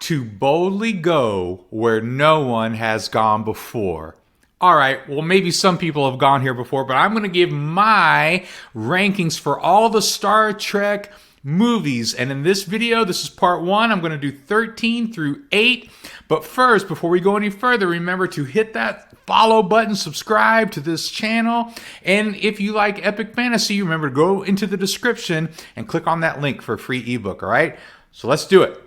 to boldly go where no one has gone before. All right, well, maybe some people have gone here before, but I'm going to give my rankings for all the Star Trek movies. And in this video, this is part one. I'm going to do 13 through 8. But first, before we go any further, remember to hit that follow button, subscribe to this channel. And if you like epic fantasy, remember to go into the description and click on that link for a free ebook, all right? So let's do it.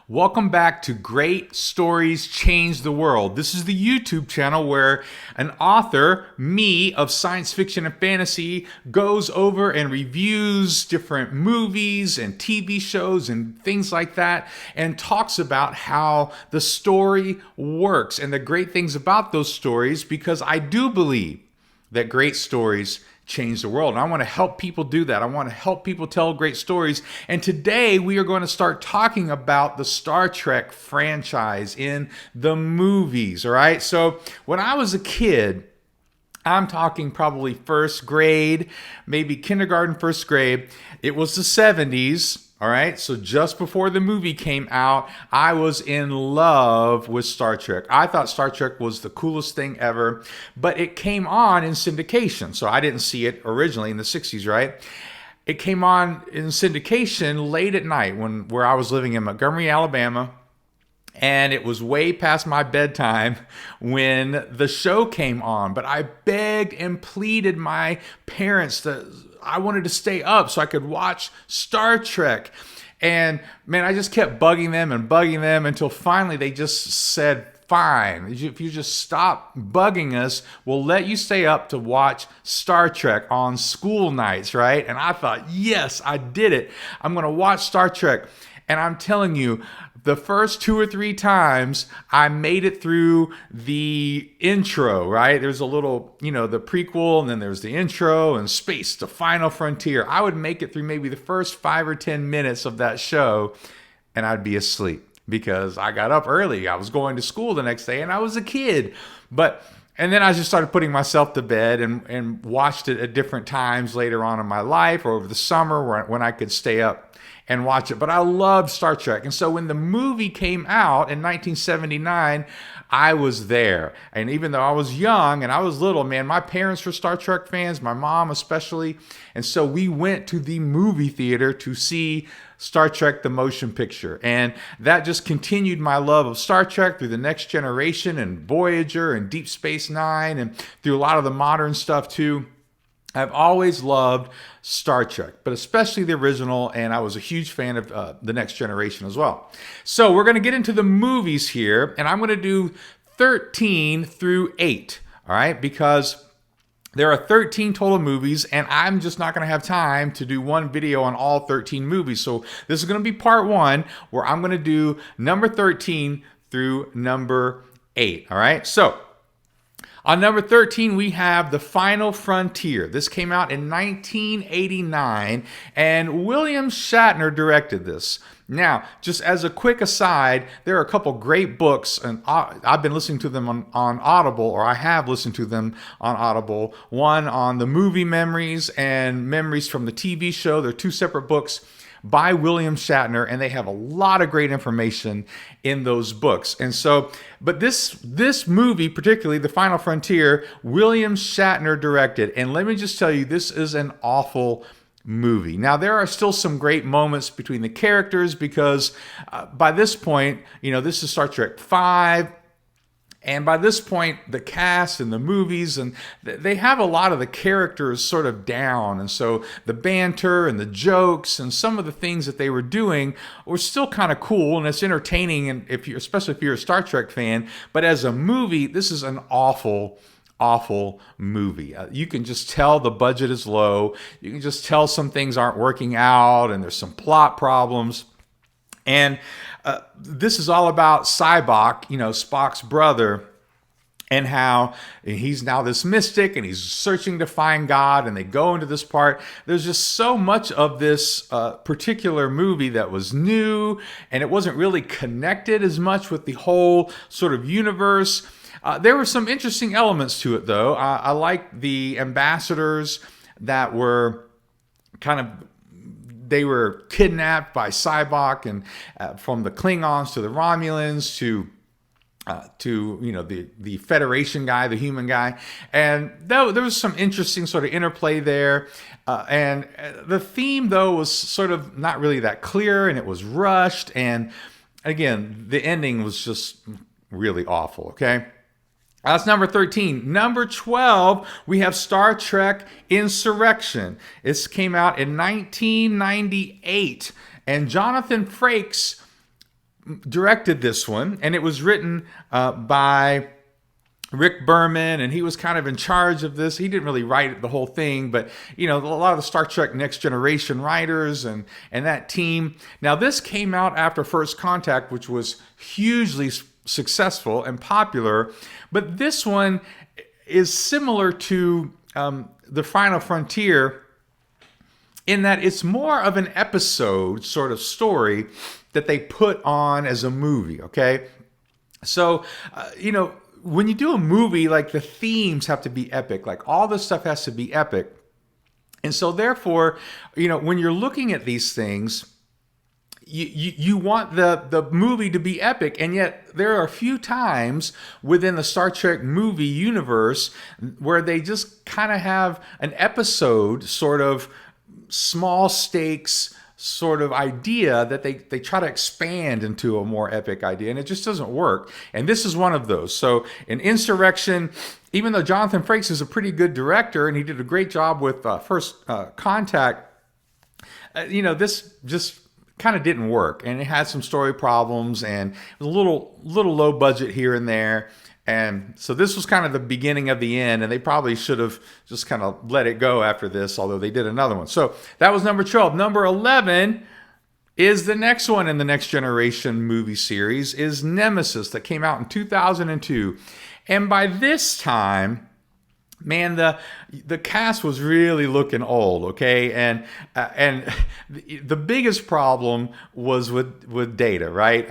Welcome back to Great Stories Change the World. This is the YouTube channel where an author, me, of science fiction and fantasy goes over and reviews different movies and TV shows and things like that and talks about how the story works and the great things about those stories, because I do believe that great stories change the world. And I want to help people do that. I want to help people tell great stories. And today we are going to start talking about the Star Trek franchise in the movies, all right? So when I was a kid, I'm talking probably first grade, maybe kindergarten, first grade, it was the 70s. All right, so just before the movie came out, I was in love with Star Trek. I thought Star Trek was the coolest thing ever, but it came on in syndication. So I didn't see it originally in the 60s, right? It came on in syndication late at night where I was living in Montgomery, Alabama. And it was way past my bedtime when the show came on. But I begged and pleaded my parents that I wanted to stay up so I could watch Star Trek. And man, I just kept bugging them until finally they just said, fine, if you just stop bugging us, we'll let you stay up to watch Star Trek on school nights, right? And I thought, yes, I did it. I'm going to watch Star Trek. And I'm telling you, the first 2 or 3 times I made it through the intro, right? There's a little, the prequel, and then there's the intro and space, the final frontier. I would make it through maybe the first 5 or 10 minutes of that show, and I'd be asleep because I got up early. I was going to school the next day, and I was a kid. And then I just started putting myself to bed and watched it at different times later on in my life or over the summer when I could stay up and watch it. But I loved Star Trek. And so when the movie came out in 1979, I was there. And even though I was young and I was little, man, my parents were Star Trek fans, my mom especially. And so we went to the movie theater to see Star Trek, the motion picture. And that just continued my love of Star Trek through the Next Generation and Voyager and Deep Space Nine and through a lot of the modern stuff too. I've always loved Star Trek, but especially the original, and I was a huge fan of The Next Generation as well. So we're going to get into the movies here, and I'm going to do 13 through 8, all right? Because there are 13 total movies, and I'm just not going to have time to do one video on all 13 movies. So this is going to be part one, where I'm going to do number 13 through number 8, all right? So on number 13, we have The Final Frontier. This came out in 1989, and William Shatner directed this. Now, just as a quick aside, there are a couple great books, and I've been listening to them on Audible, or I have listened to them on Audible. One on the movie memories and memories from the TV show. They're 2 separate books by William Shatner, and they have a lot of great information in those books. And so, but this movie, particularly The Final Frontier, William Shatner directed. And let me just tell you, this is an awful movie. Now, there are still some great moments between the characters because by this point, this is Star Trek V. And by this point, the cast and the movies, and they have a lot of the characters sort of down. And so the banter and the jokes and some of the things that they were doing were still kind of cool, and it's entertaining, and especially if you're a Star Trek fan. But as a movie, this is an awful movie. You can just tell the budget is low. You can just tell some things aren't working out, and there's some plot problems. And this is all about Sybok, Spock's brother, and how he's now this mystic and he's searching to find God, and they go into this part. There's just so much of this particular movie that was new, and it wasn't really connected as much with the whole sort of universe. There were some interesting elements to it, though. I like the ambassadors that were kind of they were kidnapped by Sybok and from the Klingons to the Romulans to the Federation guy, the human guy, and there was some interesting sort of interplay there. And the theme, though, was sort of not really that clear, and it was rushed. And again, the ending was just really awful. Okay. That's number 13. Number 12, we have Star Trek Insurrection. This came out in 1998, and Jonathan Frakes directed this one, and it was written by Rick Berman, and he was kind of in charge of this. He didn't really write the whole thing, but a lot of the Star Trek Next Generation writers and that team. Now, this came out after First Contact, which was hugely successful and popular, but this one is similar to The Final Frontier in that it's more of an episode sort of story that they put on as a movie, okay? So, when you do a movie, like the themes have to be epic, like all this stuff has to be epic. And so therefore, when you're looking at these things, you want the movie to be epic, and yet there are a few times within the Star Trek movie universe where they just kind of have an episode sort of small stakes sort of idea that they try to expand into a more epic idea, and it just doesn't work. And this is one of those. So in Insurrection, even though Jonathan Frakes is a pretty good director and he did a great job with First Contact, this just kind of didn't work, and it had some story problems, and it was a little low budget here and there. And so this was kind of the beginning of the end, and they probably should have just kind of let it go after this, although they did another one. So that was number 12. Number 11 is the next one in the Next Generation movie series, is Nemesis, that came out in 2002. And by this time, man, the cast was really looking old, okay? And the biggest problem was with Data, right?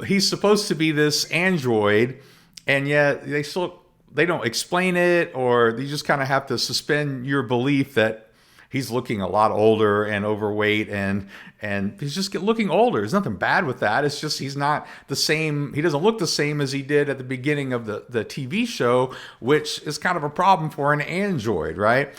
He's supposed to be this android, and yet they don't explain it, or you just kind of have to suspend your belief that he's looking a lot older and overweight, and he's just looking older. There's nothing bad with that. It's just he's not the same. He doesn't look the same as he did at the beginning of the TV show, which is kind of a problem for an android, right?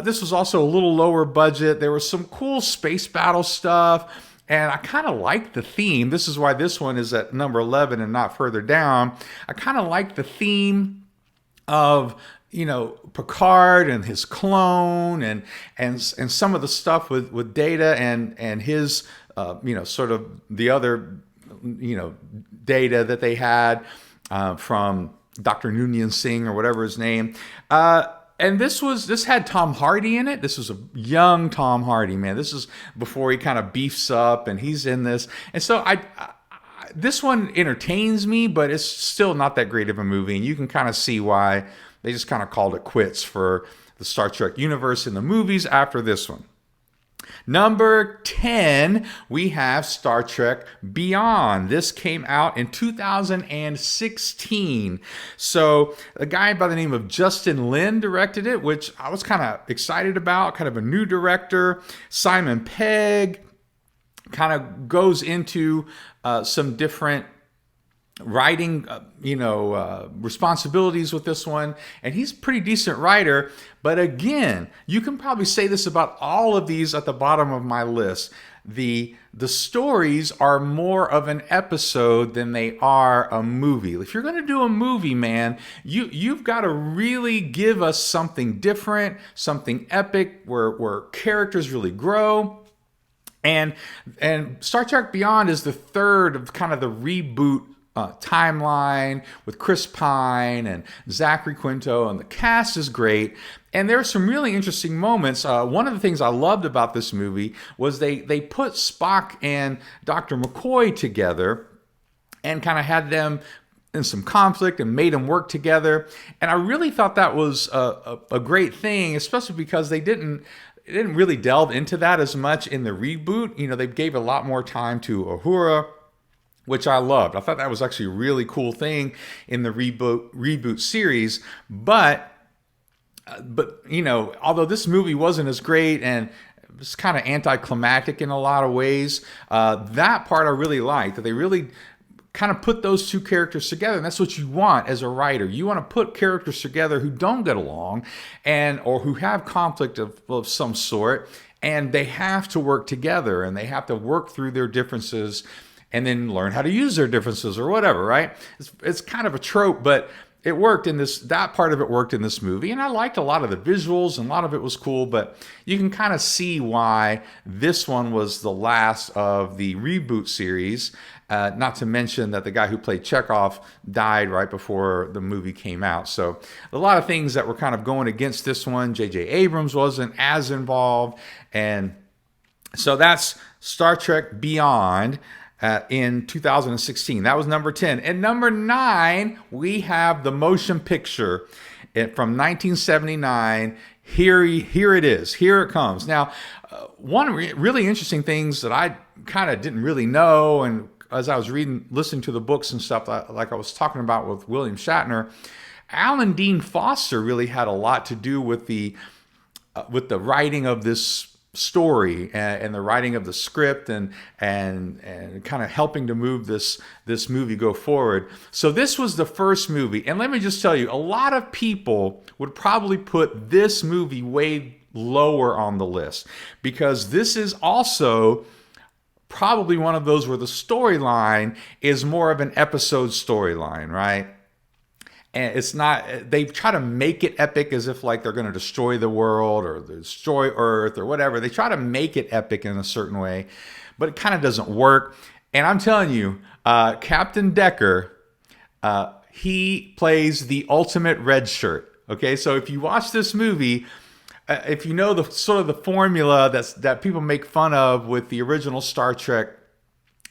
This was also a little lower budget. There was some cool space battle stuff, and I kind of like the theme. This is why this one is at number 11 and not further down. I kind of like the theme of Picard and his clone and some of the stuff with Data and his sort of the other Data that they had from Dr. Noonien Singh or whatever his name. And this had Tom Hardy in it. This was a young Tom Hardy, man. This is before he kind of beefs up, and he's in this. And so this one entertains me, but it's still not that great of a movie, and you can kind of see why they just kind of called it quits for the Star Trek universe in the movies after this one. Number 10, we have Star Trek Beyond. This came out in 2016. So a guy by the name of Justin Lin directed it, which I was kind of excited about, kind of a new director. Simon Pegg kind of goes into some different writing, responsibilities with this one, and he's a pretty decent writer. But again, you can probably say this about all of these at the bottom of my list. The stories are more of an episode than they are a movie. If you're going to do a movie, man, you've got to really give us something different, something epic, where characters really grow. And Star Trek Beyond is the third of kind of the reboot timeline with Chris Pine and Zachary Quinto, and the cast is great. And there are some really interesting moments. One of the things I loved about this movie was they put Spock and Dr. McCoy together and kind of had them in some conflict and made them work together. And I really thought that was a great thing, especially because they didn't really delve into that as much in the reboot. They gave a lot more time to Uhura, which I loved. I thought that was actually a really cool thing in the reboot series. But although this movie wasn't as great, and it's kind of anticlimactic in a lot of ways. That part I really liked, that they really kind of put those two characters together, and that's what you want as a writer. You want to put characters together who don't get along, or who have conflict of some sort, and they have to work together, and they have to work through their differences, and then learn how to use their differences or whatever. Right? It's kind of a trope, but it worked in this. That part of it worked in this movie, and I liked a lot of the visuals, and a lot of it was cool. But you can kind of see why this one was the last of the reboot series. Not to mention that the guy who played Chekhov died right before the movie came out. So a lot of things that were kind of going against this one. J.J. Abrams wasn't as involved. And so that's Star Trek Beyond in 2016. That was number 10. And number 9, we have the motion picture from 1979. Here it is. Here it comes. Now, one really interesting things that I kind of didn't really know, and as I was listening to the books and stuff, like I was talking about with William Shatner, Alan Dean Foster really had a lot to do with the writing of this story and the writing of the script and kind of helping to move this movie go forward. So this was the first movie, and let me just tell you, a lot of people would probably put this movie way lower on the list, because this is also probably one of those where the storyline is more of an episode storyline, right? And it's not, they try to make it epic as if like they're going to destroy the world or destroy Earth or whatever. They try to make it epic in a certain way, but it kind of doesn't work. And I'm telling you, Captain Decker, he plays the ultimate red shirt. Okay, so if you watch this movie, if you know the sort of the formula that people make fun of with the original Star Trek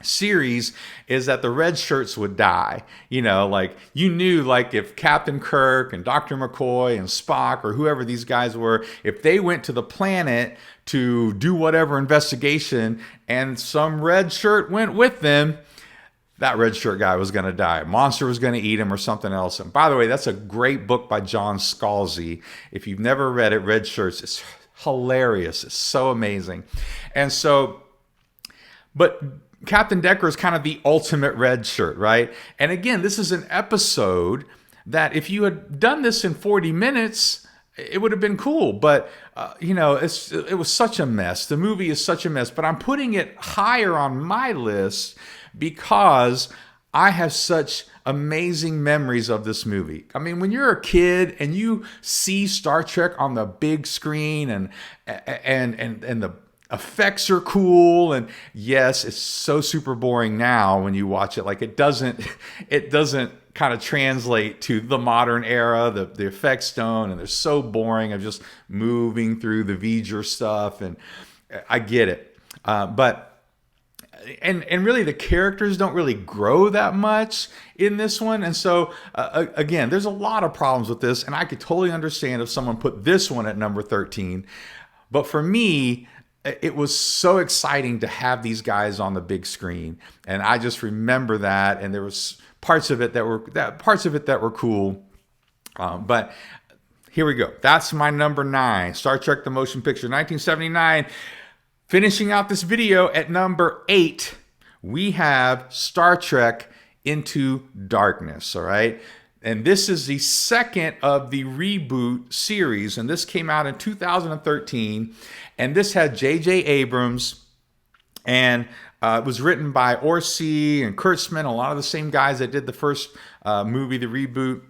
series, is that the red shirts would die. You know, like you knew, like if Captain Kirk and Dr. McCoy and Spock or whoever these guys were, if they went to the planet to do whatever investigation and some red shirt went with them, that red shirt guy was going to die. A monster was going to eat him or something else. And by the way, that's a great book by John Scalzi. If you've never read it, Red Shirts, it's hilarious. It's so amazing. And so, but Captain Decker is kind of the ultimate red shirt, right? And again, this is an episode that if you had done this in 40 minutes, it would have been cool. But, it was such a mess. The movie is such a mess. But I'm putting it higher on my list because I have such amazing memories of this movie. I mean, when you're a kid and you see Star Trek on the big screen and the effects are cool, and yes, it's so super boring now when you watch it. Like it doesn't kind of translate to the modern era. The effects don't, and they're so boring of just moving through the V'ger stuff, and I get it. But really the characters don't really grow that much in this one. And so, again, there's a lot of problems with this, and I could totally understand if someone put this one at number 13. But for me, it was so exciting to have these guys on the big screen. And I just remember that, and there was parts of it that were cool. But here we go. That's my number 9, Star Trek The Motion Picture, 1979. Finishing out this video at number 8, we have Star Trek Into Darkness, all right? And this is the second of the reboot series, and this came out in 2013, and this had J.J. Abrams, and it was written by Orci and Kurtzman, a lot of the same guys that did the first movie, the reboot.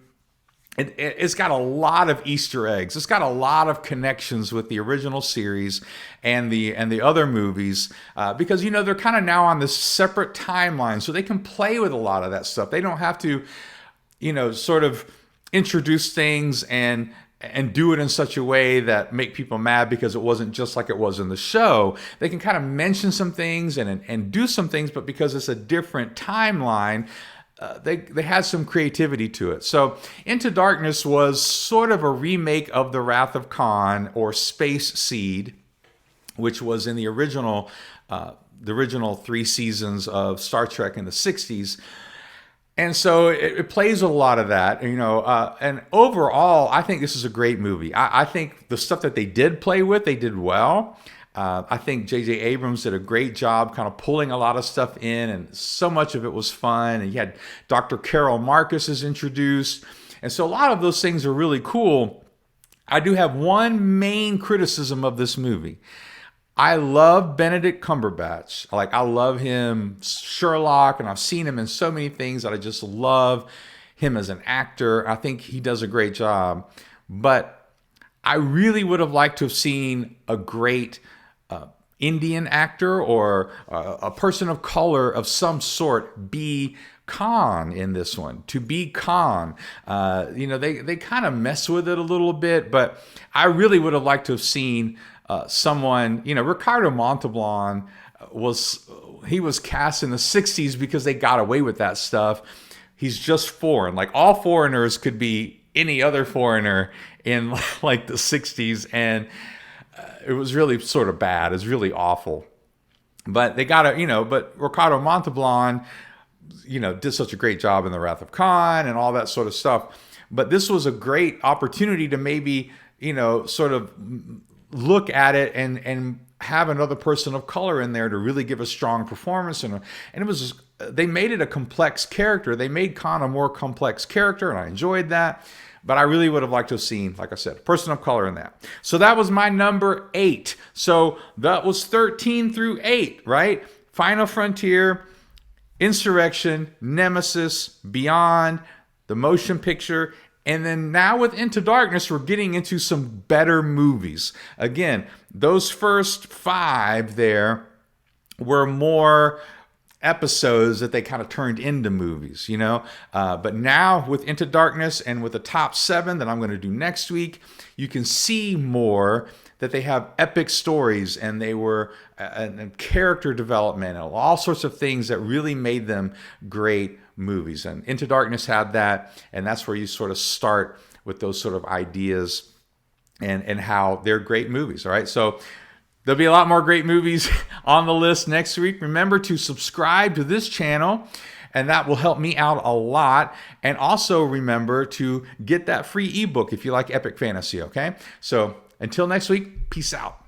It's got a lot of Easter eggs. It's got a lot of connections with the original series and the other movies because, they're kind of now on this separate timeline, so they can play with a lot of that stuff. They don't have to, sort of introduce things and do it in such a way that make people mad because it wasn't just like it was in the show. They can kind of mention some things and do some things, but because it's a different timeline, they had some creativity to it. So Into Darkness was sort of a remake of The Wrath of Khan or Space Seed, which was in the original 3 seasons of Star Trek in the 60s. And so it plays a lot of that, and overall, I think this is a great movie. I think the stuff that they did play with, they did well. I think J.J. Abrams did a great job kind of pulling a lot of stuff in, and so much of it was fun. And you had Dr. Carol Marcus is introduced. And so a lot of those things are really cool. I do have one main criticism of this movie. I love Benedict Cumberbatch. I love him, Sherlock, and I've seen him in so many things that I just love him as an actor. I think he does a great job. But I really would have liked to have seen a great Indian actor or a person of color of some sort be Khan in this one. To be Khan, they kind of mess with it a little bit, but I really would have liked to have seen someone. Ricardo Montalban was cast in the 60s because they got away with that stuff. He's just foreign. Like, all foreigners could be any other foreigner in like the 60s, and it was really sort of bad. It's really awful. But they got to, but Ricardo Montalban, did such a great job in The Wrath of Khan and all that sort of stuff. But this was a great opportunity to maybe, sort of look at it and have another person of color in there to really give a strong performance. And it was, they made it a complex character. They made Khan a more complex character, and I enjoyed that. But I really would have liked to have seen, like I said, a person of color in that. So that was my number 8. So that was 13 through 8, right? Final Frontier, Insurrection, Nemesis, Beyond, the motion picture, and then now with Into Darkness, we're getting into some better movies. Again, those first 5 there were more episodes that they kind of turned into movies, but now with Into Darkness and with the top 7 that I'm going to do next week, you can see more that they have epic stories, and they were and character development and all sorts of things that really made them great movies. And Into Darkness had that, and that's where you sort of start with those sort of ideas and how they're great movies. All right, so there'll be a lot more great movies on the list next week. Remember to subscribe to this channel, and that will help me out a lot. And also remember to get that free ebook if you like epic fantasy, okay? So until next week, peace out.